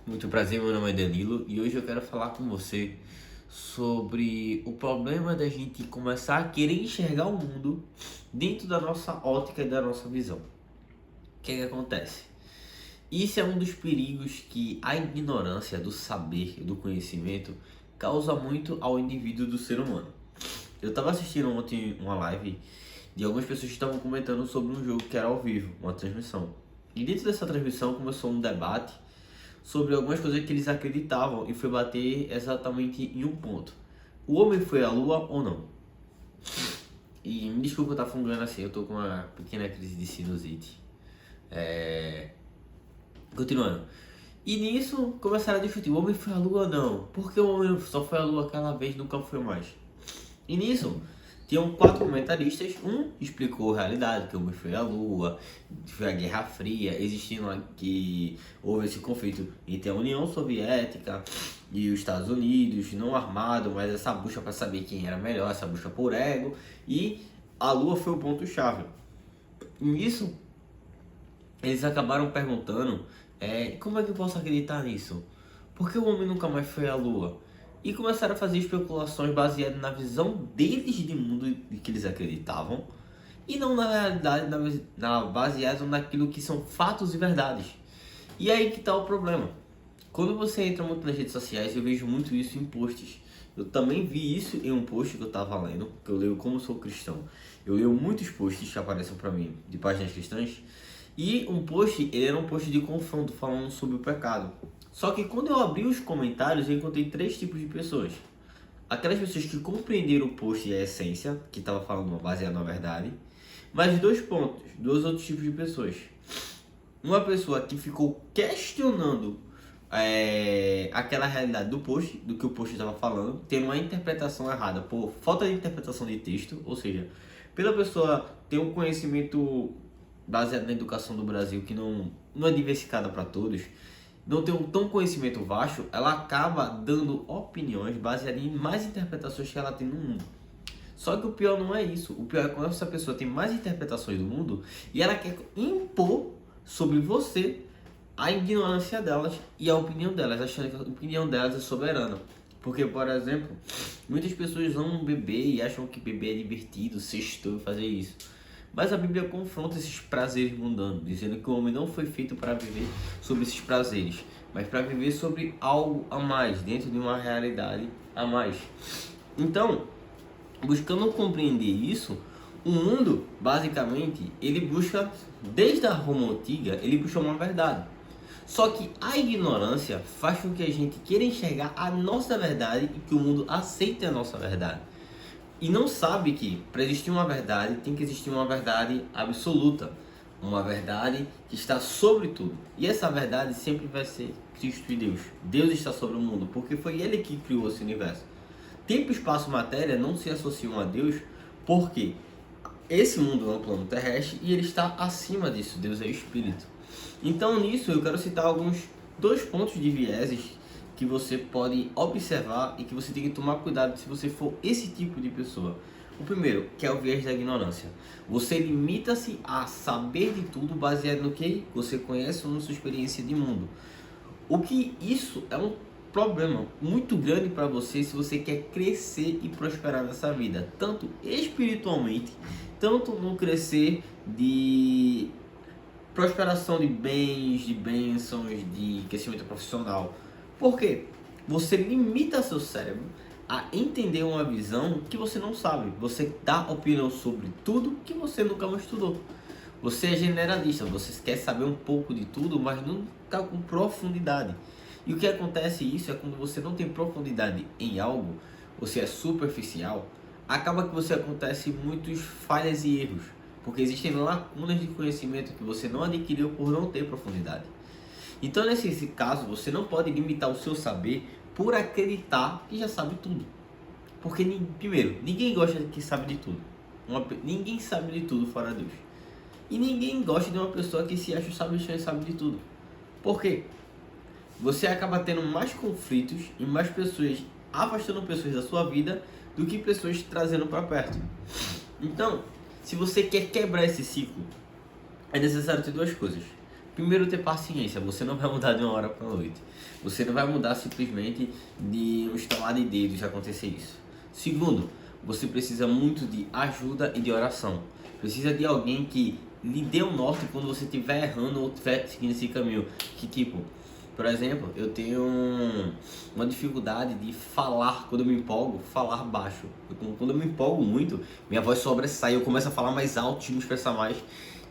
Muito prazer, meu nome é Danilo e hoje eu quero falar com você sobre o problema da gente começar a querer enxergar o mundo dentro da nossa ótica e da nossa visão. O que é que acontece? Isso é um dos perigos que a ignorância do saber, do conhecimento, causa muito ao indivíduo do ser humano. Eu estava assistindo ontem uma live de algumas pessoas que estavam comentando sobre um jogo que era ao vivo, uma transmissão. E dentro dessa transmissão começou um debate sobre algumas coisas que eles acreditavam e foi bater exatamente em um ponto. O homem foi à lua ou não? E me desculpa eu estar fungando assim, eu tô com uma pequena crise de sinusite. Continuando. E nisso começaram a discutir, o homem foi à lua ou não? Por que o homem só foi à lua aquela vez e nunca foi mais? E nisso, tinham quatro comentaristas. Um explicou a realidade, que o homem foi à Lua, foi a Guerra Fria, existindo que houve esse conflito entre a União Soviética e os Estados Unidos, não armado, mas essa bucha para saber quem era melhor, essa bucha por ego, e a Lua foi o ponto-chave. E nisso, eles acabaram perguntando, como é que eu posso acreditar nisso? Por que o homem nunca mais foi à Lua? E começaram a fazer especulações baseadas na visão deles de mundo que eles acreditavam e não na realidade, baseado naquilo que são fatos e verdades. E aí que está o problema. Quando você entra muito nas redes sociais, eu vejo muito isso em posts. Eu também vi isso em um post que eu estava lendo, que eu leio como sou cristão. Eu leio muitos posts que aparecem para mim de páginas cristãs. E um post, ele era um post de confronto falando sobre o pecado. Só que quando eu abri os comentários, eu encontrei três tipos de pessoas. Aquelas pessoas que compreenderam o post e a essência, que estava falando baseado na verdade. Mas dois outros tipos de pessoas. Uma pessoa que ficou questionando aquela realidade do post, do que o post estava falando, tendo uma interpretação errada por falta de interpretação de texto, ou seja, pela pessoa ter um conhecimento baseado na educação do Brasil que não é diversificada para todos, não tem um tão conhecimento vasto, ela acaba dando opiniões baseadas em mais interpretações que ela tem no mundo. Só que o pior não é isso. O pior é quando essa pessoa tem mais interpretações do mundo e ela quer impor sobre você a ignorância delas e a opinião delas, achando que a opinião delas é soberana. Porque, por exemplo, muitas pessoas amam beber e acham que beber é divertido, sextou e fazer isso. Mas a Bíblia confronta esses prazeres mundanos, dizendo que o homem não foi feito para viver sobre esses prazeres, mas para viver sobre algo a mais, dentro de uma realidade a mais. Então, buscando compreender isso, o mundo, basicamente, ele busca, desde a Roma Antiga, ele busca uma verdade. Só que a ignorância faz com que a gente queira enxergar a nossa verdade e que o mundo aceite a nossa verdade. E não sabe que para existir uma verdade tem que existir uma verdade absoluta, uma verdade que está sobre tudo. E essa verdade sempre vai ser Cristo e Deus. Deus está sobre o mundo, porque foi Ele que criou esse universo. Tempo, espaço e matéria não se associam a Deus, porque esse mundo é um plano terrestre e ele está acima disso. Deus é o Espírito. Então nisso eu quero citar dois pontos de vieses que você pode observar e que você tem que tomar cuidado se você for esse tipo de pessoa. O primeiro, que é o viés da ignorância. Você limita-se a saber de tudo baseado no que você conhece ou na sua experiência de mundo. O que isso é um problema muito grande para você se você quer crescer e prosperar nessa vida, tanto espiritualmente, tanto no crescer de prosperação de bens, de bênçãos, de crescimento profissional. Por quê? Você limita seu cérebro a entender uma visão que você não sabe. Você dá opinião sobre tudo que você nunca mais estudou. Você é generalista, você quer saber um pouco de tudo, mas nunca com profundidade. E o que acontece isso é quando você não tem profundidade em algo, você é superficial, acaba que você acontece muitos falhas e erros, porque existem lacunas de conhecimento que você não adquiriu por não ter profundidade. Então, nesse caso, você não pode limitar o seu saber por acreditar que já sabe tudo. Porque, primeiro, ninguém gosta de que sabe de tudo. Ninguém sabe de tudo fora Deus. E ninguém gosta de uma pessoa que se acha sabichão e sabe de tudo. Por quê? Você acaba tendo mais conflitos e mais pessoas afastando pessoas da sua vida do que pessoas trazendo para perto. Então, se você quer quebrar esse ciclo, é necessário ter duas coisas. Primeiro, ter paciência. Você não vai mudar de uma hora para noite. Você não vai mudar simplesmente de um estalar de dedos acontecer isso. Segundo, você precisa muito de ajuda e de oração. Precisa de alguém que lhe dê um norte quando você estiver errando ou estiver seguindo esse caminho. Que tipo, por exemplo, eu tenho uma dificuldade de falar, quando eu me empolgo, falar baixo. Quando eu me empolgo muito, minha voz sobressai, eu começo a falar mais alto, me expressar mais,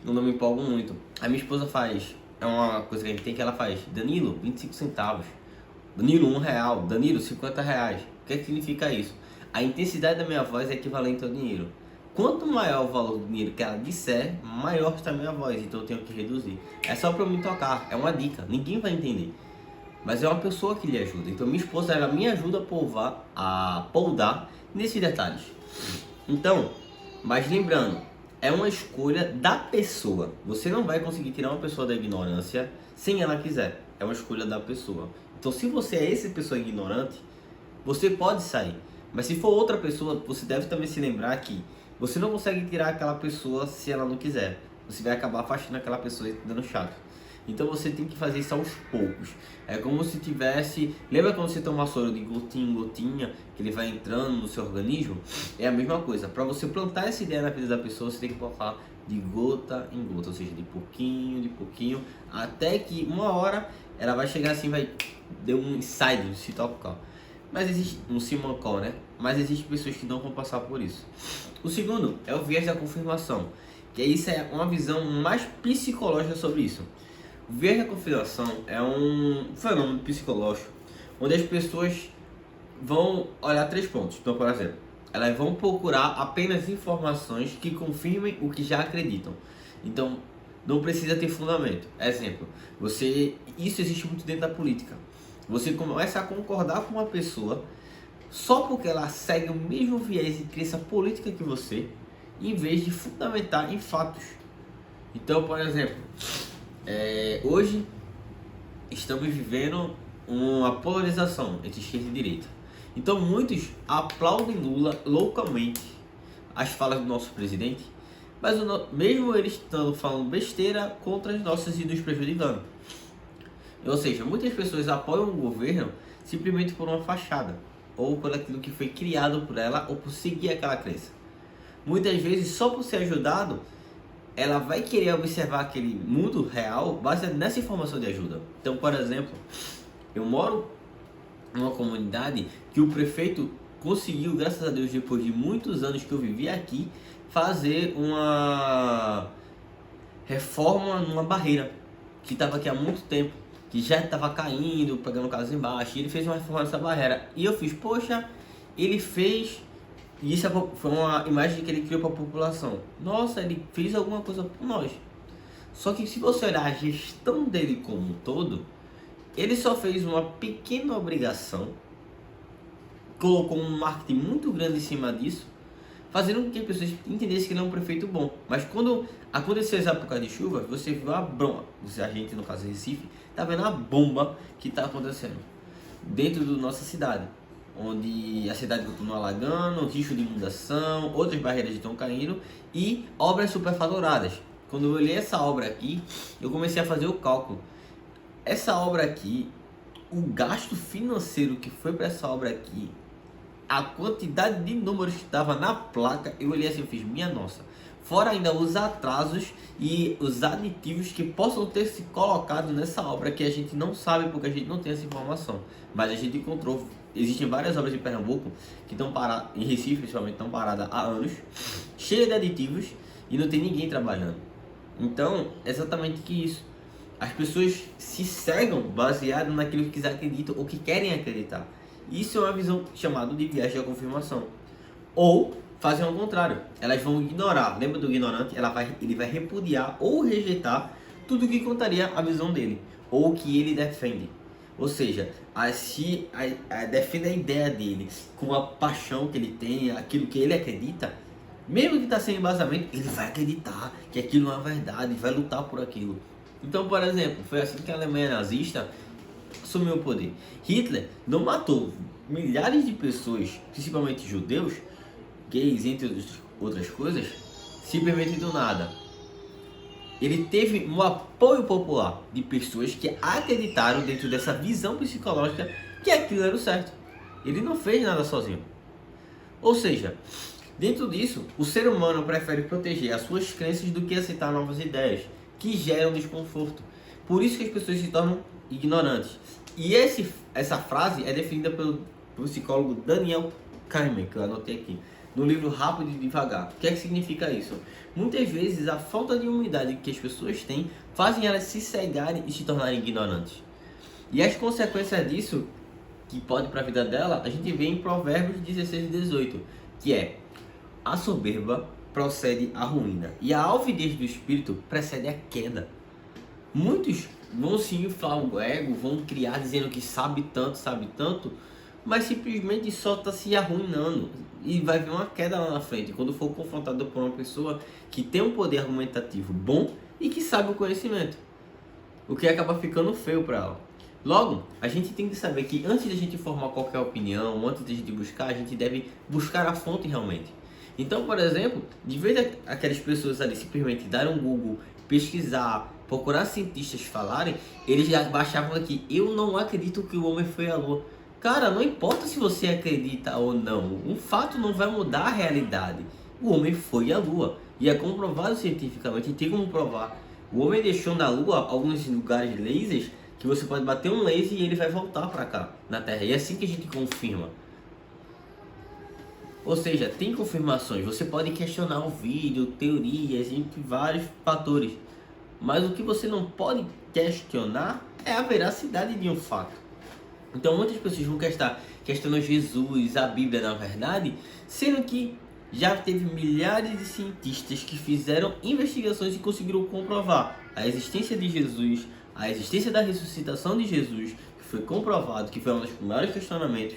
quando eu me empolgo muito. A minha esposa faz, é uma coisa que a gente tem que ela faz, Danilo, 25 centavos. Danilo, R$1. Danilo, R$50. O que é que significa isso? A intensidade da minha voz é equivalente ao dinheiro. Quanto maior o valor do dinheiro que ela disser, maior está a minha voz, então eu tenho que reduzir. É só para eu me tocar, é uma dica, ninguém vai entender. Mas é uma pessoa que lhe ajuda. Então minha esposa, ela me ajuda a poldar nesses detalhes. Então, mas lembrando, é uma escolha da pessoa. Você não vai conseguir tirar uma pessoa da ignorância sem ela quiser. É uma escolha da pessoa. Então se você é essa pessoa ignorante, você pode sair. Mas se for outra pessoa, você deve também se lembrar que você não consegue tirar aquela pessoa se ela não quiser. Você vai acabar afastando aquela pessoa e dando chato. Então você tem que fazer isso aos poucos. É como se tivesse... Lembra quando você toma soro de gotinha em gotinha, que ele vai entrando no seu organismo? É a mesma coisa. Para você plantar essa ideia na vida da pessoa, você tem que colocar de gota em gota. Ou seja, de pouquinho, até que uma hora ela vai chegar assim, vai dar um insight, se tocar. Mas existe um Simancol, né? Mas existem pessoas que não vão passar por isso. O segundo é o viés da confirmação, que isso é uma visão mais psicológica sobre isso. O viés da confirmação é um fenômeno psicológico onde as pessoas vão olhar 3 pontos. Então, por exemplo, elas vão procurar apenas informações que confirmem o que já acreditam. Então, não precisa ter fundamento. Exemplo, isso existe muito dentro da política. Você começa a concordar com uma pessoa só porque ela segue o mesmo viés de crença política que você, em vez de fundamentar em fatos. Então, por exemplo, hoje estamos vivendo uma polarização entre esquerda e direita. Então muitos aplaudem Lula loucamente as falas do nosso presidente, mas mesmo eles estão falando besteira contra as nossas e nos prejudicando. Ou seja, muitas pessoas apoiam o governo simplesmente por uma fachada, ou por aquilo que foi criado por ela, ou por seguir aquela crença. Muitas vezes, só por ser ajudado, ela vai querer observar aquele mundo real baseado nessa informação de ajuda. Então, por exemplo, eu moro numa comunidade que o prefeito conseguiu, graças a Deus, depois de muitos anos que eu vivi aqui, fazer uma reforma numa barreira que estava aqui há muito tempo, que já estava caindo, pegando casas embaixo, e ele fez uma reforma nessa barreira. E eu fiz, poxa, ele fez... E isso foi uma imagem que ele criou para a população. Nossa, ele fez alguma coisa por nós. Só que se você olhar a gestão dele como um todo, ele só fez uma pequena obrigação, colocou um marketing muito grande em cima disso, fazendo com que as pessoas entendessem que ele é um prefeito bom. Mas quando aconteceu essa época de chuva, você viu a bomba, a gente, no caso Recife, tá vendo a bomba que está acontecendo dentro da nossa cidade, onde a cidade continua alagando, risco de inundação, outras barreiras estão caindo e obras superfaturadas. Quando eu olhei essa obra aqui, eu comecei a fazer o cálculo. Essa obra aqui, o gasto financeiro que foi para essa obra aqui, a quantidade de números que estava na placa, eu olhei assim e fiz, minha nossa. Fora ainda os atrasos e os aditivos que possam ter se colocado nessa obra, que a gente não sabe porque a gente não tem essa informação. Mas a gente encontrou, existem várias obras em Pernambuco que estão paradas, em Recife principalmente, estão paradas há anos, cheias de aditivos e não tem ninguém trabalhando. Então, é exatamente que isso. As pessoas se cegam baseado naquilo que eles acreditam ou que querem acreditar. Isso é uma visão chamada de viés da confirmação. Ou fazem ao contrário, elas vão ignorar. Lembra do ignorante? Ele vai repudiar ou rejeitar tudo que contaria a visão dele, ou que ele defende. Ou seja, defende a ideia dele com a paixão que ele tem, aquilo que ele acredita, mesmo que está sem embasamento, ele vai acreditar que aquilo não é verdade, vai lutar por aquilo. Então, por exemplo, foi assim que a Alemanha nazista assumiu o poder. Hitler não matou milhares de pessoas, principalmente judeus, gays, entre outras coisas, simplesmente do nada. ele teve um apoio popular de pessoas que acreditaram dentro dessa visão psicológica que aquilo era o certo. Ele não fez nada sozinho. Ou seja, dentro disso, o ser humano prefere proteger as suas crenças do que aceitar novas ideias, que geram desconforto. Por isso que as pessoas se tornam ignorantes. E essa frase é definida pelo psicólogo Daniel Kahneman, que eu anotei aqui, no livro Rápido e Devagar. O que é que significa isso? Muitas vezes a falta de humildade que as pessoas têm fazem elas se cegarem e se tornarem ignorantes. E as consequências disso, que pode para a vida dela, a gente vê em Provérbios 16 e 18, que é: a soberba procede à ruína e a altivez do espírito precede a queda. Muitos vão se inflar o ego, vão criar dizendo que sabe tanto, mas simplesmente só está se arruinando e vai vir uma queda lá na frente quando for confrontado por uma pessoa que tem um poder argumentativo bom e que sabe o conhecimento, o que acaba ficando feio para ela. Logo, a gente tem que saber que antes de a gente formar qualquer opinião, antes de a gente buscar, a gente deve buscar a fonte realmente. Então, por exemplo, de vez aquelas pessoas ali simplesmente darem um Google, pesquisar, procurar cientistas falarem, eles já baixavam aqui: eu não acredito que o homem foi à lua. Cara, não importa se você acredita ou não, um fato não vai mudar a realidade. O homem foi à lua e é comprovado cientificamente, tem como provar. O homem deixou na lua alguns lugares lasers que você pode bater um laser e ele vai voltar para cá, na Terra. E é assim que a gente confirma. Ou seja, tem confirmações. Você pode questionar o vídeo, teorias, entre vários fatores. Mas o que você não pode questionar é a veracidade de um fato. Então muitas pessoas vão questionando Jesus, a Bíblia na verdade, sendo que já teve milhares de cientistas que fizeram investigações e conseguiram comprovar a existência de Jesus, a existência da ressuscitação de Jesus, que foi comprovado, que foi um dos maiores questionamentos.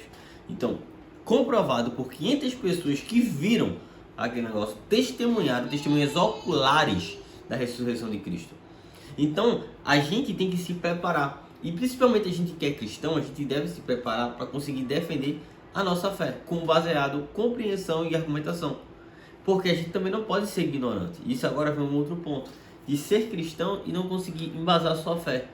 Então, comprovado por 500 pessoas que viram aquele negócio, testemunhas oculares da ressurreição de Cristo. Então, a gente tem que se preparar. E principalmente a gente que é cristão, a gente deve se preparar para conseguir defender a nossa fé, com baseado compreensão e argumentação. Porque a gente também não pode ser ignorante. Isso agora vem um outro ponto, de ser cristão e não conseguir embasar sua fé.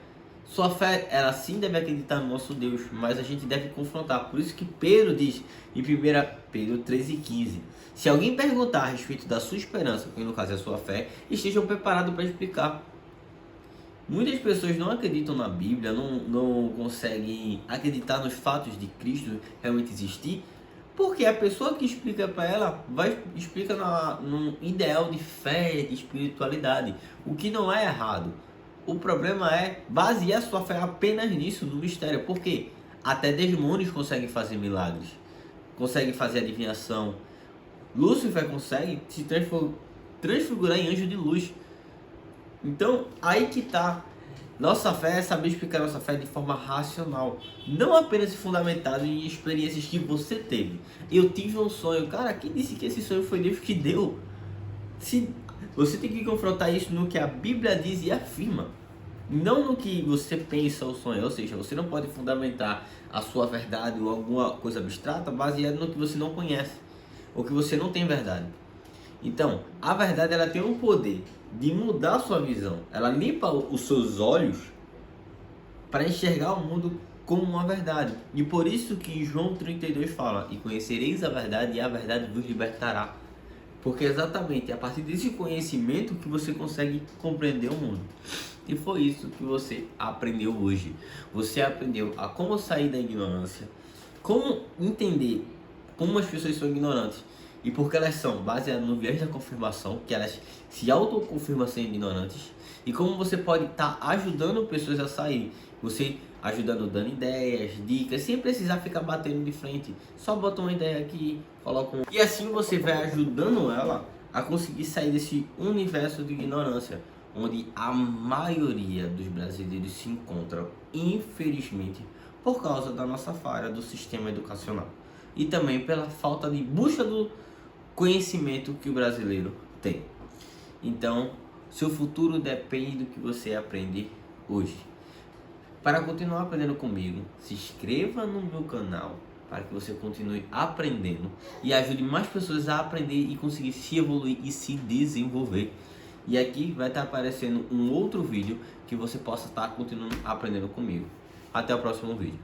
Sua fé, ela sim deve acreditar no nosso Deus, mas a gente deve confrontar. Por isso que Pedro diz em 1 Pedro 13,15: se alguém perguntar a respeito da sua esperança, que no caso é a sua fé, estejam preparados para explicar. Muitas pessoas não acreditam na Bíblia, não conseguem acreditar nos fatos de Cristo realmente existir, porque a pessoa que explica para ela explica num ideal de fé, de espiritualidade, o que não é errado. O problema é basear sua fé apenas nisso, no mistério, porque até demônios conseguem fazer milagres, conseguem fazer adivinhação. Lúcifer consegue se transfigurar em anjo de luz. Então, aí que tá. Nossa fé é saber explicar nossa fé de forma racional, não apenas fundamentado em experiências que você teve. Eu tive um sonho, cara, quem disse que esse sonho foi Deus que deu? Você tem que confrontar isso no que a Bíblia diz e afirma, não no que você pensa ou sonha. Ou seja, você não pode fundamentar a sua verdade ou alguma coisa abstrata baseado no que você não conhece, ou que você não tem verdade. Então, a verdade, ela tem um poder de mudar a sua visão. Ela limpa os seus olhos para enxergar o mundo como uma verdade. E por isso que em João 32 fala: e conhecereis a verdade, e a verdade vos libertará. Porque exatamente é a partir desse conhecimento que você consegue compreender o mundo. E foi isso que você aprendeu hoje. Você aprendeu a como sair da ignorância, como entender como as pessoas são ignorantes. E porque elas são baseadas no viés da confirmação, que elas se autoconfirmam sendo ignorantes. E como você pode estar ajudando pessoas a sair. Você ajudando, dando ideias, dicas, sem precisar ficar batendo de frente. Só bota uma ideia aqui, coloca um... E assim você vai ajudando ela a conseguir sair desse universo de ignorância, onde a maioria dos brasileiros se encontram, infelizmente, por causa da nossa falha do sistema educacional. E também pela falta de busca do conhecimento que o brasileiro tem. Então, seu futuro depende do que você aprender hoje. Para continuar aprendendo comigo, se inscreva no meu canal para que você continue aprendendo e ajude mais pessoas a aprender e conseguir se evoluir e se desenvolver. E aqui vai estar aparecendo um outro vídeo que você possa estar continuando aprendendo comigo. Até o próximo vídeo.